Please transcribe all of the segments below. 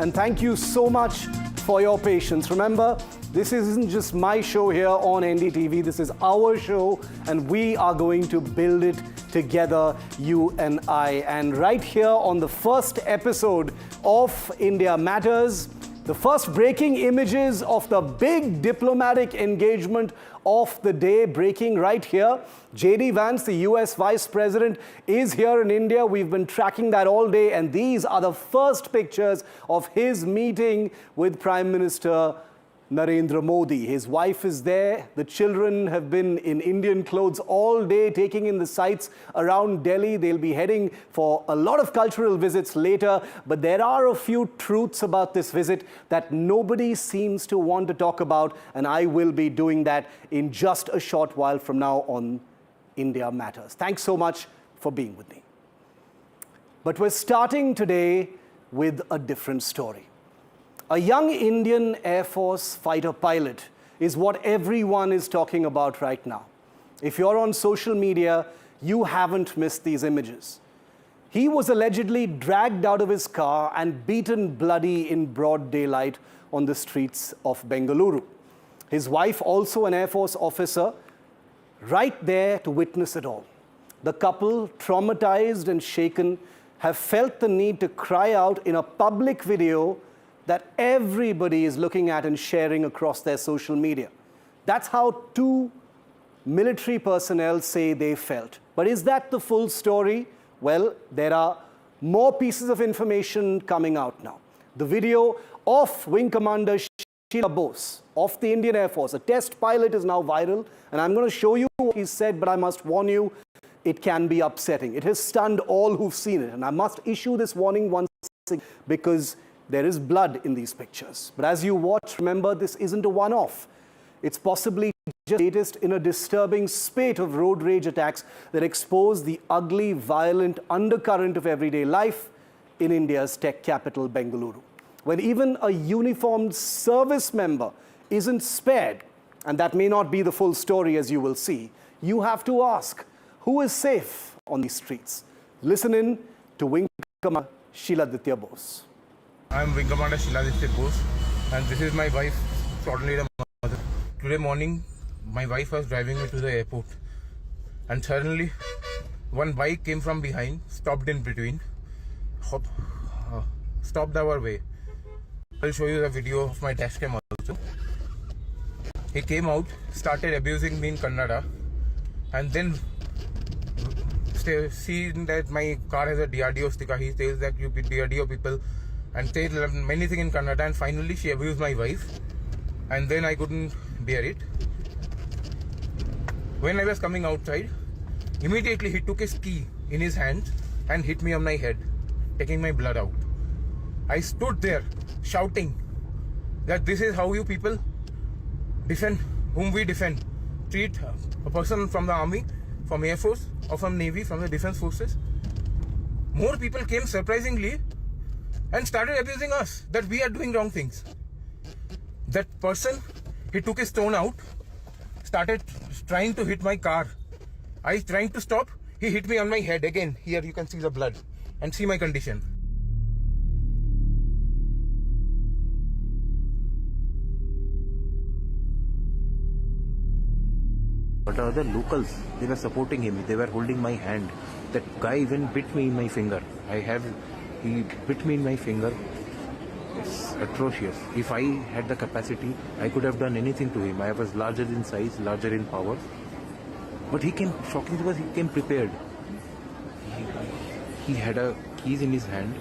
And thank you so much for your patience. Remember, this isn't just my show here on NDTV. This is our show, and we are going to build it together, you and I. And right here on the first episode of India Matters, the first breaking images of the big diplomatic engagement of the day, breaking right here. J.D. Vance, the US Vice President, is here in India. We've been tracking that all day, and these are the first pictures of his meeting with Prime Minister Narendra Modi. His wife is there. The children have been in Indian clothes all day, taking in the sights around Delhi. They'll be heading for a lot of cultural visits later. But there are a few truths about this visit that nobody seems to want to talk about. And I will be doing that in just a short while from now on India Matters. Thanks so much for being with me. But we're starting today with a different story. A young Indian Air Force fighter pilot is what everyone is talking about right now. If you're on social media, you haven't missed these images. He was allegedly dragged out of his car and beaten bloody in broad daylight on the streets of Bengaluru. His wife, also an Air Force officer, right there to witness it all. The couple, traumatized and shaken, have felt the need to cry out in a public video that everybody is looking at and sharing across their social media. That's how two military personnel say they felt. But is that the full story? Well, there are more pieces of information coming out now. The video of Wing Commander Shiv Aroor of the Indian Air Force, a test pilot, is now viral. And I'm going to show you what he said, but I must warn you, it can be upsetting. It has stunned all who've seen it. And I must issue this warning once again because there is blood in these pictures. But as you watch, remember, this isn't a one-off. It's possibly just the latest in a disturbing spate of road rage attacks that expose the ugly, violent undercurrent of everyday life in India's tech capital, Bengaluru. When even a uniformed service member isn't spared, and that may not be the full story, as you will see, you have to ask, who is safe on these streets? Listen in to Wing Commander Shiladitya Bose. I am Wing Commander Shiladitya Bose, and this is my wife, Sergeant Leader Mother. Today morning, my wife was driving me to the airport, and suddenly, one bike came from behind, stopped in between, stopped our way. I'll show you the video of my dashcam also. He came out, started abusing me in Kannada, and then seeing that my car has a DRDO sticker, he says that you DRDO people, and said many things in Kannada, and finally she abused my wife, and then I couldn't bear it. When I was coming outside, immediately he took his key in his hand and hit me on my head, taking my blood out. I stood there shouting that this is how you people defend whom we defend. Treat a person from the army, from Air Force, or from Navy, from the defense forces. More people came surprisingly and started abusing us, that we are doing wrong things. That person, he took his stone out, started trying to hit my car. I trying to stop, he hit me on my head again. Here you can see the blood and see my condition. But the other locals, they were supporting him, they were holding my hand. That guy even bit me in my finger. He bit me in my finger. It's atrocious. If I had the capacity, I could have done anything to him. I was larger in size, larger in power. But he came, shocking because he came prepared. He had a keys in his hand,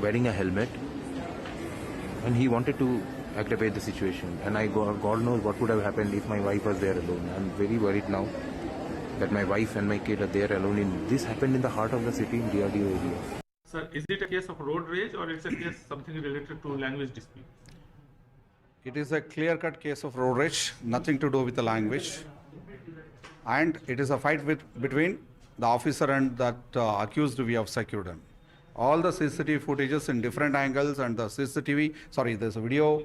wearing a helmet, and he wanted to aggravate the situation. And God knows what would have happened if my wife was there alone. I'm very worried now that my wife and my kid are there alone. This happened in the heart of the city, in DRDO area. Sir, is it a case of road rage or it's a case something related to language dispute? It is a clear-cut case of road rage, nothing to do with the language. And it is a fight between the officer and that accused. We have secured him. All the CCTV footages in different angles and there's a video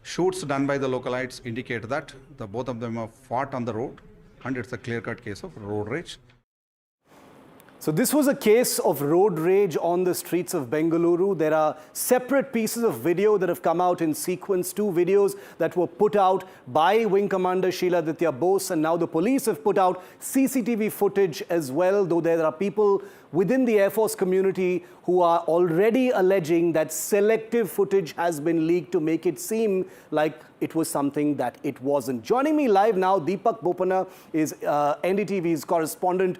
shoots done by the localites indicate that both of them have fought on the road, and it's a clear-cut case of road rage. So this was a case of road rage on the streets of Bengaluru. There are separate pieces of video that have come out in sequence, 2 videos that were put out by Wing Commander Shiladitya Bose, and now the police have put out CCTV footage as well, though there are people within the Air Force community who are already alleging that selective footage has been leaked to make it seem like it was something that it wasn't. Joining me live now, Deepak Bopana is NDTV's correspondent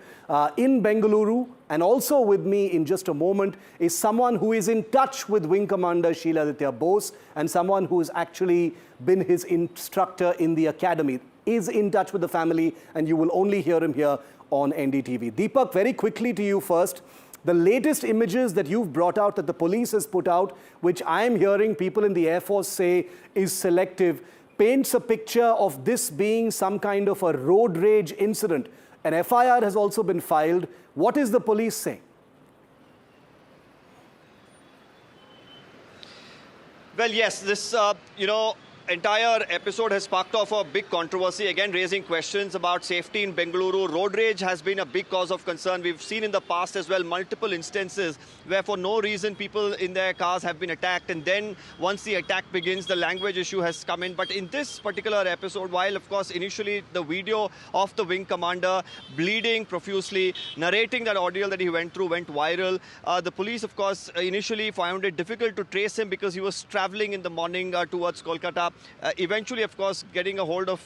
in Bengaluru, and also with me in just a moment is someone who is in touch with Wing Commander Shiladitya Bose and someone who has actually been his instructor in the academy, is in touch with the family, and you will only hear him here on NDTV. Deepak, very quickly to you first. The latest images that you've brought out, that the police has put out, which I am hearing people in the Air Force say is selective, paints a picture of this being some kind of a road rage incident. An FIR has also been filed. What is the police saying? Well, yes, this, entire episode has sparked off a big controversy, again raising questions about safety in Bengaluru. Road rage has been a big cause of concern. We've seen in the past as well multiple instances where for no reason people in their cars have been attacked, and then once the attack begins, the language issue has come in. But in this particular episode, while of course initially the video of the wing commander bleeding profusely, narrating that ordeal that he went through went viral, the police of course initially found it difficult to trace him because he was traveling in the morning towards Kolkata. Eventually, of course, getting a hold of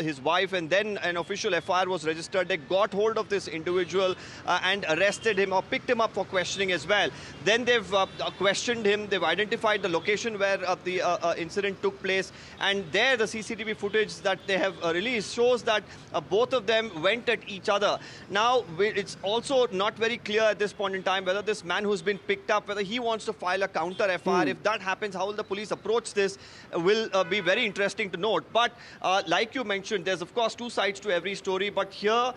his wife, and then an official FIR was registered. They got hold of this individual and arrested him, or picked him up for questioning as well. Then they've questioned him. They've identified the location where the incident took place, and there the CCTV footage that they have released shows that both of them went at each other. Now, it's also not very clear at this point in time whether this man who's been picked up, whether he wants to file a counter FIR. If that happens, how will the police approach this will be very interesting to note. But like you mentioned, there's of course 2 sides to every story. But here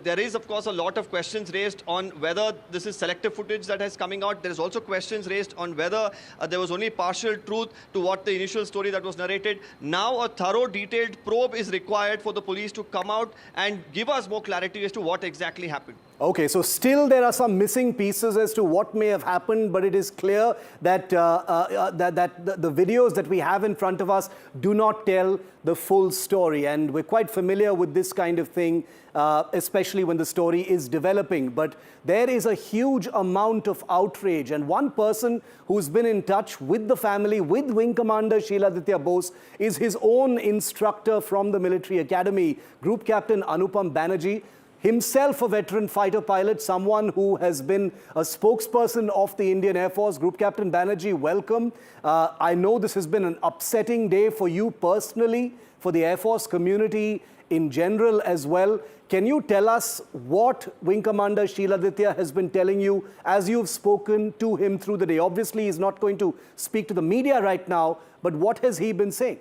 there is of course a lot of questions raised on whether this is selective footage that is coming out. There's also questions raised on whether there was only partial truth to what the initial story that was narrated. Now a thorough, detailed probe is required for the police to come out and give us more clarity as to what exactly happened. Okay, so still there are some missing pieces as to what may have happened, but it is clear that the videos that we have in front of us do not tell the full story. And we're quite familiar with this kind of thing, especially when the story is developing. But there is a huge amount of outrage. And one person who's been in touch with the family, with Wing Commander Shiladitya Bose, is his own instructor from the military academy, Group Captain Anupam Banerjee. Himself a veteran fighter pilot, someone who has been a spokesperson of the Indian Air Force. Group Captain Banerjee, welcome. I know this has been an upsetting day for you personally, for the Air Force community in general as well. Can you tell us what Wing Commander Shiladitya has been telling you as you've spoken to him through the day? Obviously, he's not going to speak to the media right now, but what has he been saying?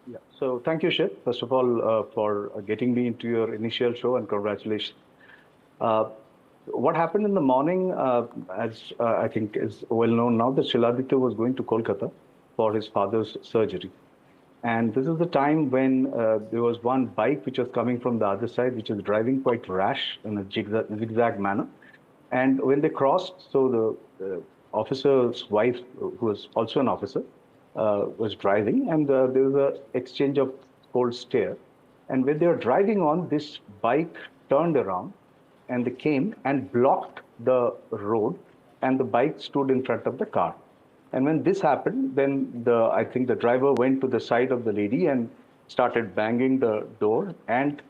Yeah. So thank you, Shiv, first of all, for getting me into your initial show, and congratulations. What happened in the morning, as I think is well known now, that Shiladitya was going to Kolkata for his father's surgery. And this is the time when there was one bike which was coming from the other side, which was driving quite rash in a zigzag manner. And when they crossed, so the officer's wife, who was also an officer, was driving, and there was an exchange of cold stare. And when they were driving on, this bike turned around and they came and blocked the road, and the bike stood in front of the car. And when this happened, then I think the driver went to the side of the lady and started banging the door. And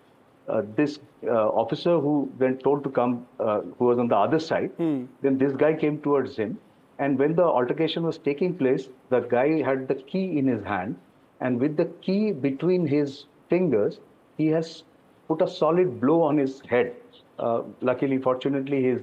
this officer who then told to come, who was on the other side, then this guy came towards him. And when the altercation was taking place, the guy had the key in his hand, and with the key between his fingers, he has put a solid blow on his head. Luckily, fortunately, his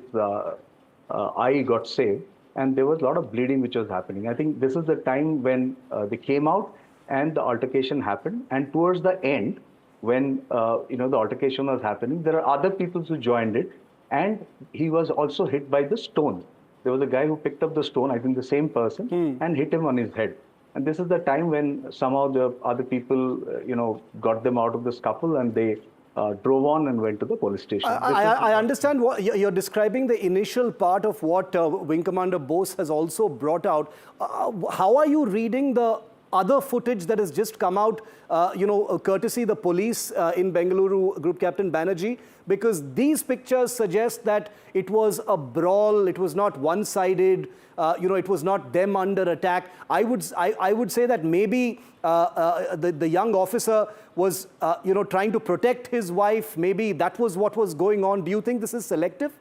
eye got saved, and there was a lot of bleeding which was happening. I think this is the time when they came out and the altercation happened. And towards the end, when the altercation was happening, there are other people who joined it, and he was also hit by the stone. There was a guy who picked up the stone, I think the same person, and hit him on his head. And this is the time when somehow the other people, got them out of the scuffle, and they drove on and went to the police station. I understand what you're describing, the initial part of what Wing Commander Bose has also brought out. How are you reading the other footage that has just come out, courtesy the police in Bengaluru, Group Captain Banerjee? Because these pictures suggest that it was a brawl, it was not one-sided, it was not them under attack. I would say that maybe the young officer was, trying to protect his wife. Maybe that was what was going on. Do you think this is selective?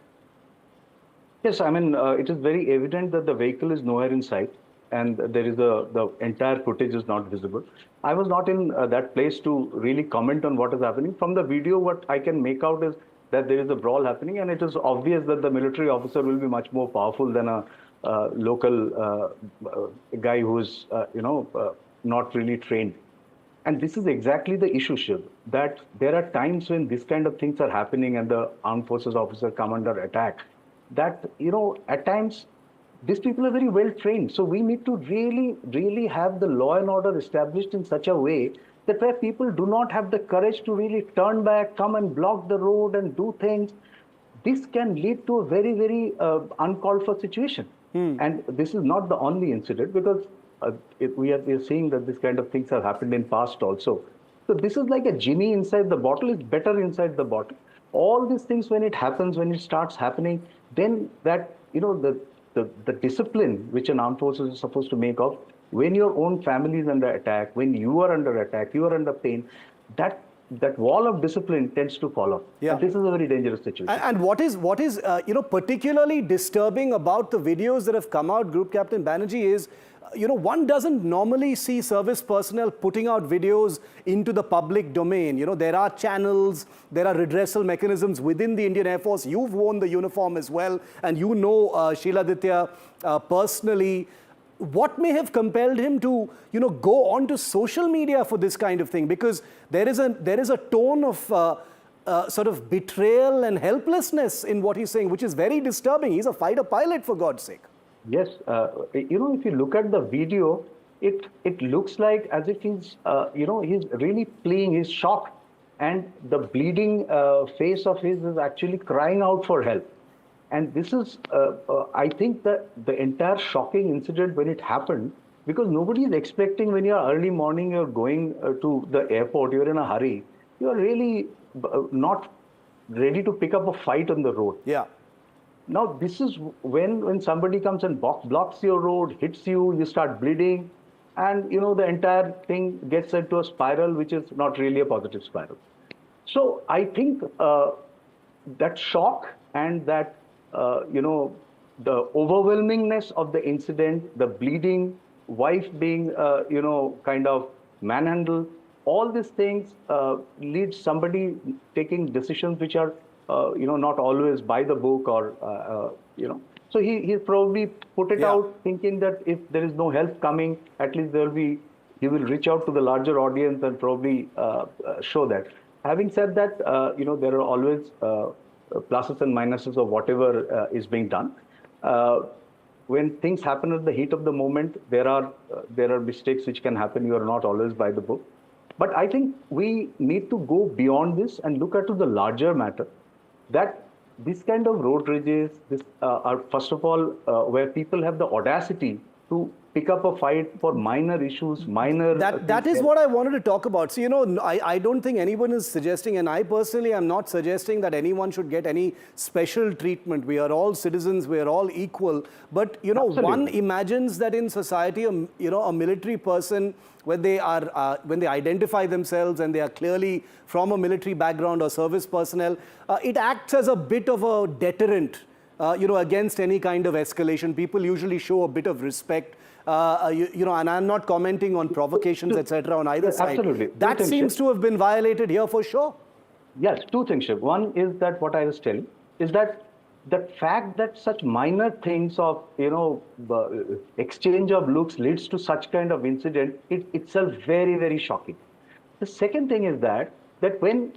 Yes, I mean, it is very evident that the vehicle is nowhere in sight, and there is the entire footage is not visible. I was not in that place to really comment on what is happening. From the video, what I can make out is that there is a brawl happening, and it is obvious that the military officer will be much more powerful than a local guy who is, not really trained. And this is exactly the issue, Shiv, that there are times when this kind of things are happening and the armed forces officer come under attack, that, at times, these people are very well trained. So we need to really, really have the law and order established in such a way that where people do not have the courage to really turn back, come and block the road and do things, this can lead to a very, very uncalled for situation. And this is not the only incident, because we are seeing that this kind of things have happened in past also. So this is like a genie inside the bottle, is better inside the bottle. All these things, when it happens, when it starts happening, then that, the discipline which an armed forces is supposed to make of, when your own family is under attack, when you are under attack, you are under pain, that wall of discipline tends to fall off. Yeah. And this is a very dangerous situation. And what is particularly disturbing about the videos that have come out, Group Captain Banerjee, is one doesn't normally see service personnel putting out videos into the public domain. There are channels, there are redressal mechanisms within the Indian Air Force. You've worn the uniform as well, and Shiladitya personally. What may have compelled him to, go onto social media for this kind of thing? Because there is a tone of sort of betrayal and helplessness in what he's saying, which is very disturbing. He's a fighter pilot, for God's sake. Yes, if you look at the video, it looks like as if he's, he's really fleeing, he's shocked. And the bleeding face of his is actually crying out for help. And this is, I think that the entire shocking incident when it happened, because nobody is expecting when you're early morning, you're going to the airport, you're in a hurry, you're really not ready to pick up a fight on the road. Yeah. Now, this is when somebody comes and blocks your road, hits you, you start bleeding, and the entire thing gets into a spiral, which is not really a positive spiral. So I think that shock and that, the overwhelmingness of the incident, the bleeding, wife being, kind of manhandled, all these things lead somebody taking decisions which are, not always by the book or, So he probably put it out thinking that if there is no help coming, at least he will reach out to the larger audience and probably show that. Having said that, there are always pluses and minuses of whatever is being done. When things happen at the heat of the moment, there are mistakes which can happen. You are not always by the book. But I think we need to go beyond this and look at the larger matter, that this kind of road rages are, first of all, where people have the audacity to pick up a fight for minor issues, That is what I wanted to talk about. So, I don't think anyone is suggesting, and I personally am not suggesting that anyone should get any special treatment. We are all citizens, we are all equal. But, Absolutely. One imagines that in society, a military person, when they identify themselves and they are clearly from a military background or service personnel, it acts as a bit of a deterrent, against any kind of escalation. People usually show a bit of respect. And I'm not commenting on provocations, etc. on either side. Absolutely. That seems to have been violated here for sure. Yes, two things, Shiv. One is that what I was telling is that the fact that such minor things of, exchange of looks leads to such kind of incident, it itself very, very shocking. The second thing is that when,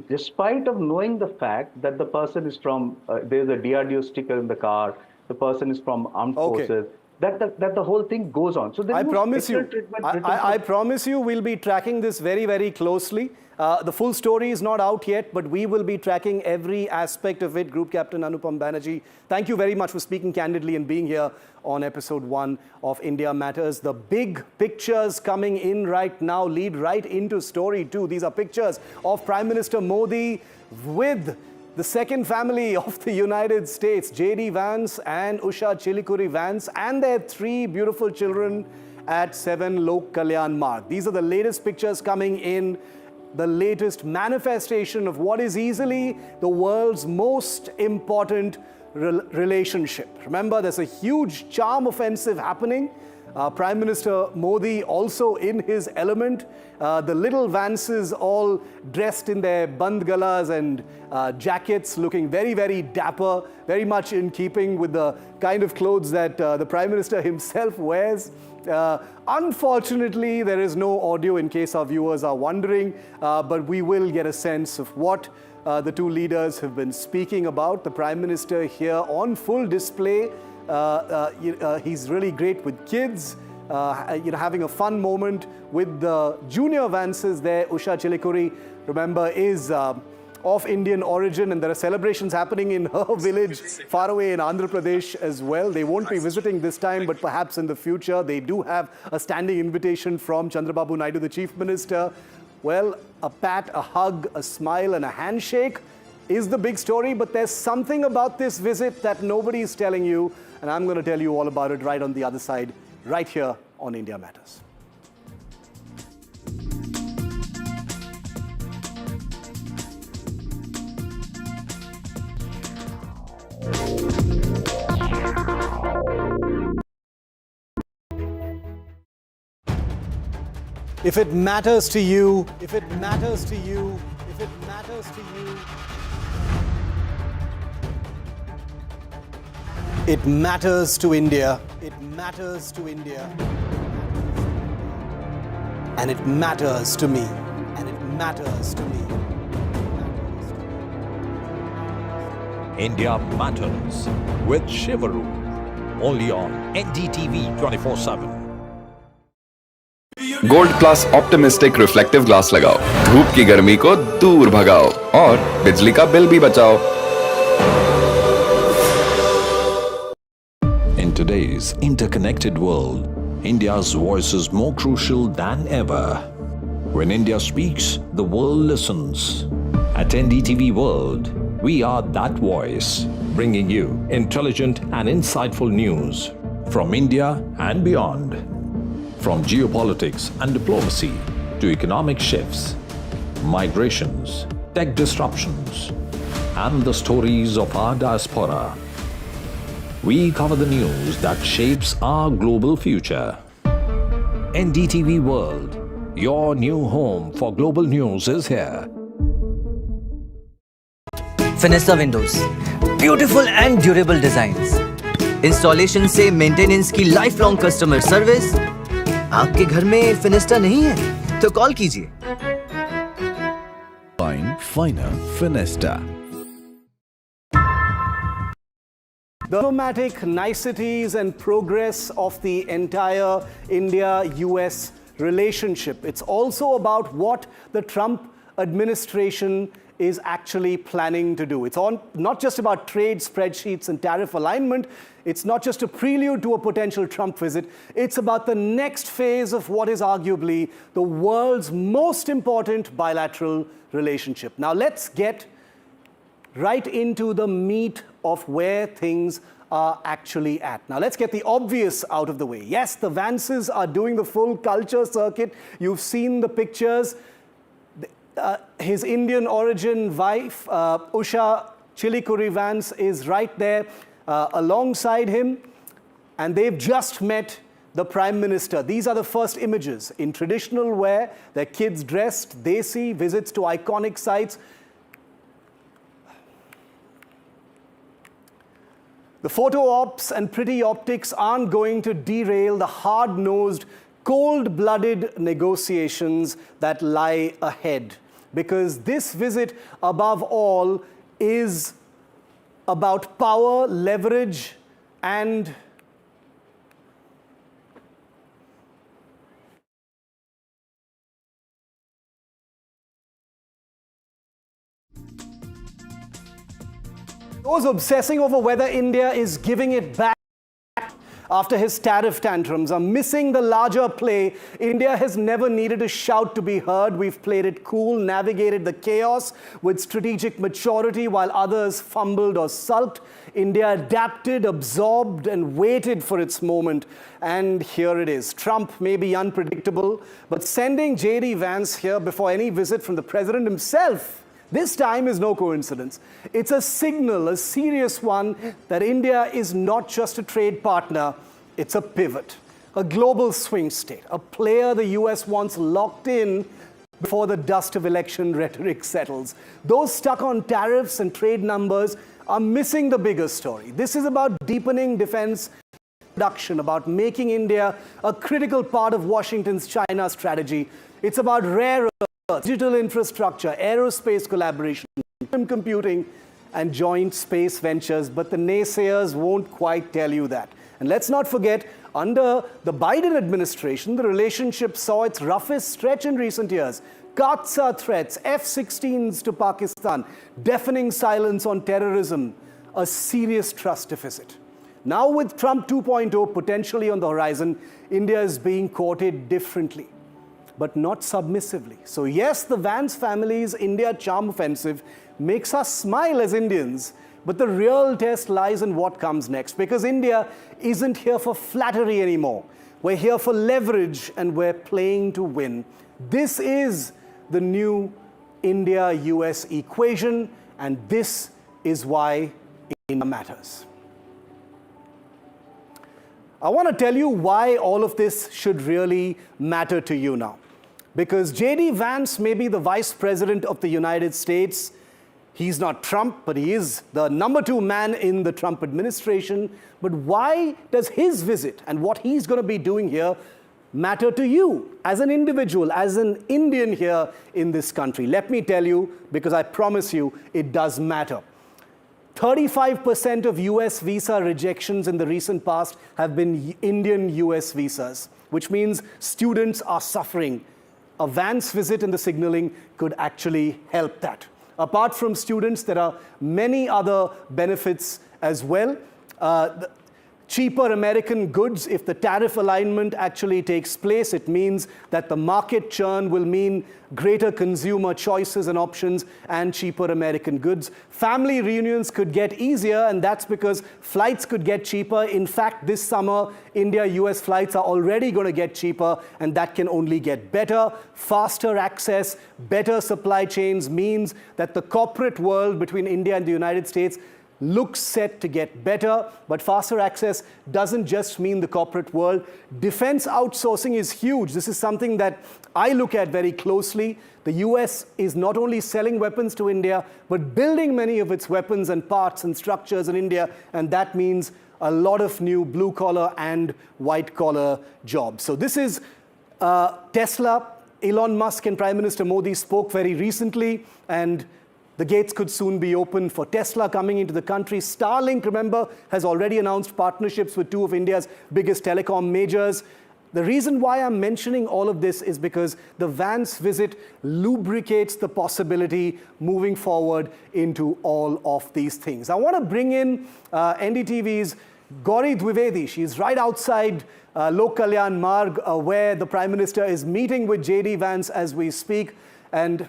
despite of knowing the fact that the person is from, there's a DRDO sticker in the car, the person is from armed forces, that the whole thing goes on. So I promise you, treatment I promise you we'll be tracking this very, very closely. The full story is not out yet, but we will be tracking every aspect of it. Group Captain Anupam Banerjee, thank you very much for speaking candidly and being here on episode 1 of India Matters. The big pictures coming in right now lead right into story 2. These are pictures of Prime Minister Modi with the second family of the United States, J.D. Vance and Usha Chilikuri Vance, and their 3 beautiful children at 7 Lok Kalyan Marg. These are the latest pictures coming in, the latest manifestation of what is easily the world's most important relationship. Remember, there's a huge charm offensive happening. Prime Minister Modi also in his element. The little Vances all dressed in their band galas and jackets, looking very, very dapper, very much in keeping with the kind of clothes that the Prime Minister himself wears. Unfortunately, there is no audio in case our viewers are wondering, but we will get a sense of what the 2 leaders have been speaking about. The Prime Minister here on full display. He's really great with kids, having a fun moment with the junior Vances there. Usha Chilikuri, remember, is of Indian origin, and there are celebrations happening in her village far away in Andhra Pradesh as well. They won't be visiting this time, but perhaps in the future. They do have a standing invitation from Chandrababu Naidu, the Chief Minister. Well, a pat, a hug, a smile and a handshake is the big story, but there's something about this visit that nobody is telling you, and I'm going to tell you all about it right on the other side, right here on India Matters. If it matters to you, if it matters to you, if it matters to you, it matters to India. It matters to India. And it matters to me. And it matters to me. India Matters with Shiv Aroor, only on NDTV 24/7. Gold plus optimistic reflective glass लगाओ, धूप की गर्मी को दूर भगाओ और बिजली का बिल भी बचाओ. In today's interconnected world, India's voice is more crucial than ever. When India speaks, the world listens. At NDTV World, we are that voice, bringing you intelligent and insightful news from India and beyond. From geopolitics and diplomacy to economic shifts, migrations, tech disruptions, and the stories of our diaspora, we cover the news that shapes our global future. NDTV World, your new home for global news is here. Finessa Windows, beautiful and durable designs. Installation से maintenance की lifelong customer service. आपके घर में फिनेस्टा नहीं है तो call कीजिए. Finer Finesta. The diplomatic niceties and progress of the entire India-US relationship. It's also about what the Trump administration is actually planning to do. It's not just about trade spreadsheets and tariff alignment. It's not just a prelude to a potential Trump visit. It's about the next phase of what is arguably the world's most important bilateral relationship. Now let's get right into the meat of where things are actually at. Now let's get the obvious out of the way. Yes, the Vances are doing the full culture circuit. You've seen the pictures. His Indian origin wife, Usha Chilikuri Vance, is right there alongside him, and they've just met the Prime Minister. These are the first images in traditional wear, their kids dressed, desi, visits to iconic sites. The photo ops and pretty optics aren't going to derail the hard-nosed, cold-blooded negotiations that lie ahead. Because this visit, above all, is about power, leverage, and Those obsessing over whether India is giving it back after his tariff tantrums are missing the larger play. India has never needed a shout to be heard. We've played it cool, navigated the chaos with strategic maturity while others fumbled or sulked. India adapted, absorbed, and waited for its moment. And here it is. Trump may be unpredictable, but sending J.D. Vance here before any visit from the president himself this time is no coincidence. It's a signal, a serious one, that India is not just a trade partner, it's a pivot, a global swing state, a player the US wants locked in before the dust of election rhetoric settles. Those stuck on tariffs and trade numbers are missing the bigger story. This is about deepening defense production, about making India a critical part of Washington's China strategy. It's about rare earth, digital infrastructure, aerospace collaboration, quantum computing, and joint space ventures. But the naysayers won't quite tell you that. And let's not forget, under the Biden administration, the relationship saw its roughest stretch in recent years. Katsa threats, F-16s to Pakistan, deafening silence on terrorism, a serious trust deficit. Now with Trump 2.0 potentially on the horizon, India is being courted differently, but not submissively. So yes, the Vance family's India charm offensive makes us smile as Indians, but the real test lies in what comes next, because India isn't here for flattery anymore. We're here for leverage, and we're playing to win. This is the new India-US equation, and this is why India matters. I want to tell you why all of this should really matter to you now. Because J.D. Vance may be the Vice President of the United States. He's not Trump, but he is the #2 man in the Trump administration. But why does his visit and what he's going to be doing here matter to you as an individual, as an Indian here in this country? Let me tell you, because I promise you it does matter. 35% of US visa rejections in the recent past have been Indian US visas, which means students are suffering. A Vance visit and the signaling could actually help that. Apart from students, there are many other benefits as well. Cheaper American goods, if the tariff alignment actually takes place, it means that the market churn will mean greater consumer choices and options and cheaper American goods. Family reunions could get easier, and that's because flights could get cheaper. In fact, this summer, India-US flights are already going to get cheaper, and that can only get better. Faster access, better supply chains means that the corporate world between India and the United States looks set to get better, but faster access doesn't just mean the corporate world. Defense outsourcing is huge. This is something that I look at very closely. The US is not only selling weapons to India, but building many of its weapons and parts and structures in India, and that means a lot of new blue-collar and white-collar jobs. So this is Tesla. Elon Musk and Prime Minister Modi spoke very recently, and the gates could soon be open for Tesla coming into the country. Starlink, remember, has already announced partnerships with 2 of India's biggest telecom majors. The reason why I'm mentioning all of this is because the Vance visit lubricates the possibility moving forward into all of these things. I want to bring in NDTV's Gauri Dwivedi. She's right outside Lok Kalyan Marg, where the Prime Minister is meeting with J.D. Vance as we speak. And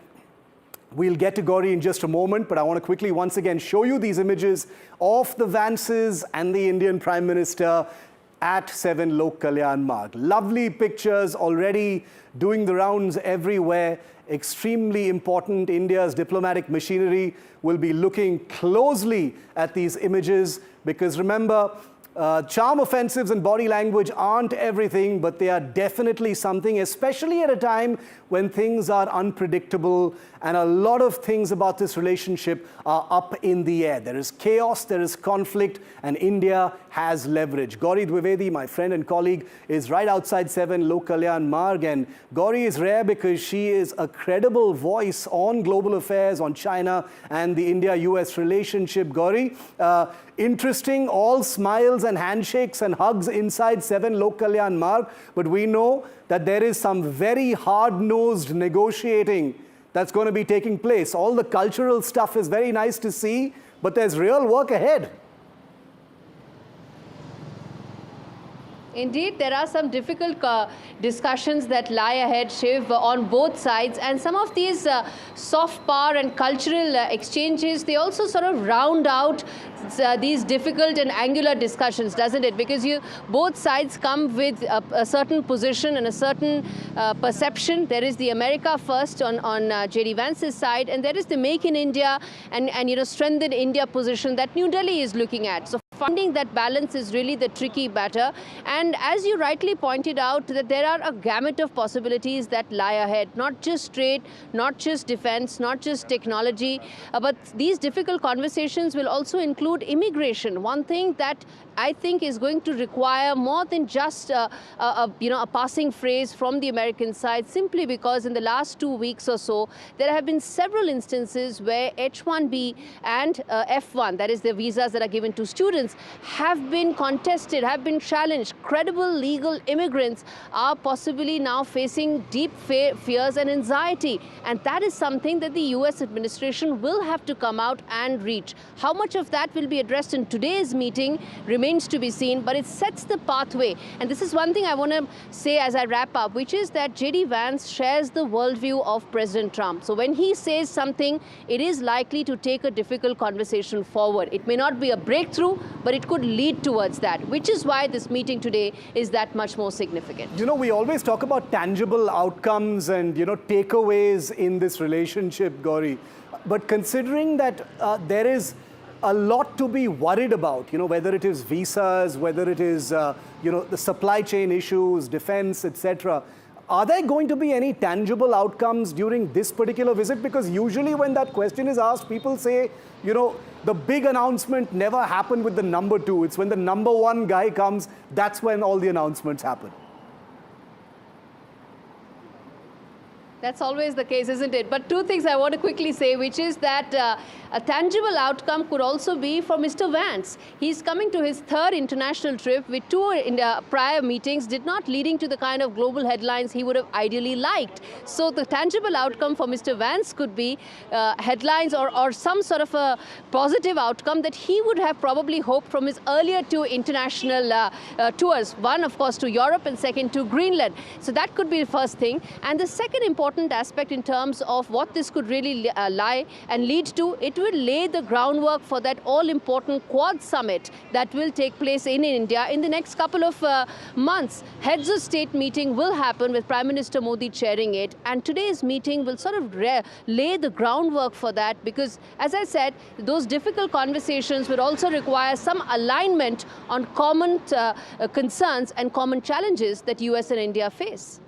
we'll get to Gauri in just a moment, but I want to quickly once again show you these images of the Vances and the Indian Prime Minister at 7 Lok Kalyan Marg. Lovely pictures already doing the rounds everywhere. Extremely important. India's diplomatic machinery will be looking closely at these images, because remember, charm offensives and body language aren't everything, but they are definitely something, especially at a time when things are unpredictable and a lot of things about this relationship are up in the air. There is chaos, there is conflict, and India has leverage. Gauri Dwivedi, my friend and colleague, is right outside 7 Lok Kalyan Marg, and Gauri is rare because she is a credible voice on global affairs, on China and the India-US relationship. Gauri, interesting, all smiles and handshakes and hugs inside 7 Lok Kalyan Marg, but we know that there is some very hard-nosed negotiating that's going to be taking place. All the cultural stuff is very nice to see, but there's real work ahead. Indeed, there are some difficult discussions that lie ahead, Shiv, on both sides. And some of these soft power and cultural exchanges, they also sort of round out these difficult and angular discussions, doesn't it? Because both sides come with a certain position and a certain perception. There is the America first on J.D. Vance's side, and there is the Make in India and strengthen India position that New Delhi is looking at. So finding that balance is really the tricky matter. And as you rightly pointed out, that there are a gamut of possibilities that lie ahead, not just trade, not just defense, not just technology, but these difficult conversations will also include immigration. One thing that I think is going to require more than just a passing phrase from the American side, simply because in the last 2 weeks or so, there have been several instances where H-1B and F-1, that is the visas that are given to students, have been contested, have been challenged. Credible legal immigrants are possibly now facing deep fears and anxiety. And that is something that the US administration will have to come out and reach. How much of that will be addressed in today's meeting remains to be seen, but it sets the pathway. And this is one thing I want to say as I wrap up, which is that J.D. Vance shares the worldview of President Trump. So when he says something, it is likely to take a difficult conversation forward. It may not be a breakthrough, but it could lead towards that, which is why this meeting today is that much more significant. You know, we always talk about tangible outcomes and, takeaways in this relationship, Gauri. But considering that there is a lot to be worried about, whether it is visas, whether it is, the supply chain issues, defense, etc. Are there going to be any tangible outcomes during this particular visit? Because usually when that question is asked, people say, the big announcement never happened with the number 2. It's when the number 1 guy comes, that's when all the announcements happen. That's always the case, isn't it? But two things I want to quickly say, which is that a tangible outcome could also be for Mr. Vance. He's coming to his 3rd international trip with 2 prior meetings, did not leading to the kind of global headlines he would have ideally liked. So the tangible outcome for Mr. Vance could be headlines or some sort of a positive outcome that he would have probably hoped from his earlier 2 international tours. One, of course, to Europe, and second to Greenland. So that could be the first thing. And the second important aspect in terms of what this could really lie and lead to, it will lay the groundwork for that all-important Quad summit that will take place in India in the next couple of months. Heads of state meeting will happen with Prime Minister Modi chairing it, and today's meeting will sort of lay the groundwork for that, because, as I said, those difficult conversations would also require some alignment on common concerns and common challenges that US and India face.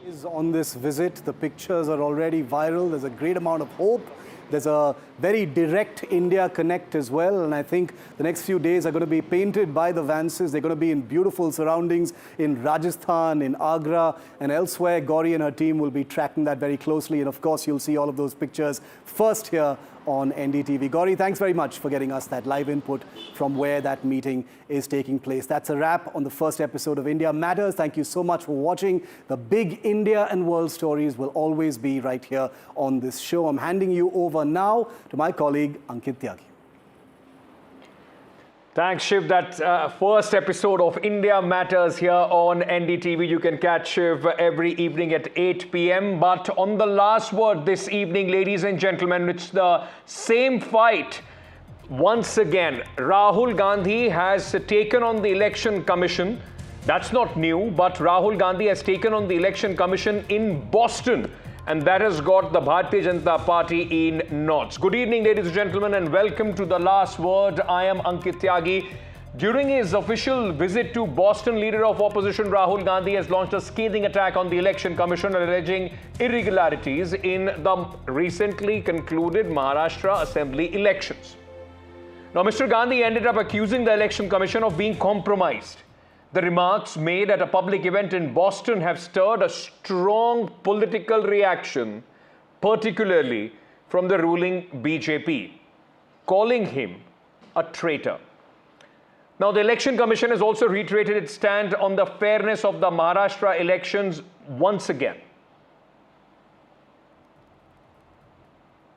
Is on this visit. The pictures are already viral. There's a great amount of hope. There's a very direct India connect as well. And I think the next few days are going to be painted by the Vances. They're going to be in beautiful surroundings in Rajasthan, in Agra, and elsewhere. Gauri and her team will be tracking that very closely. And of course, you'll see all of those pictures first here on NDTV. Gauri, thanks very much for getting us that live input from where that meeting is taking place. That's a wrap on the first episode of India Matters. Thank you so much for watching. The big India and world stories will always be right here on this show. I'm handing you over now to my colleague, Ankit Tyagi. Thanks, Shiv. That first episode of India Matters here on NDTV. You can catch Shiv every evening at 8 p.m. But on the last word this evening, ladies and gentlemen, it's the same fight. Once again, Rahul Gandhi has taken on the Election Commission. That's not new, but Rahul Gandhi has taken on the Election Commission in Boston. And that has got the Bharatiya Janata Party in knots. Good evening, ladies and gentlemen, and welcome to The Last Word. I am Ankit Tyagi. During his official visit to Boston, leader of opposition Rahul Gandhi has launched a scathing attack on the Election Commission, alleging irregularities in the recently concluded Maharashtra Assembly elections. Now, Mr. Gandhi ended up accusing the Election Commission of being compromised. The remarks made at a public event in Boston have stirred a strong political reaction, particularly from the ruling BJP, calling him a traitor. Now, the Election Commission has also reiterated its stand on the fairness of the Maharashtra elections once again.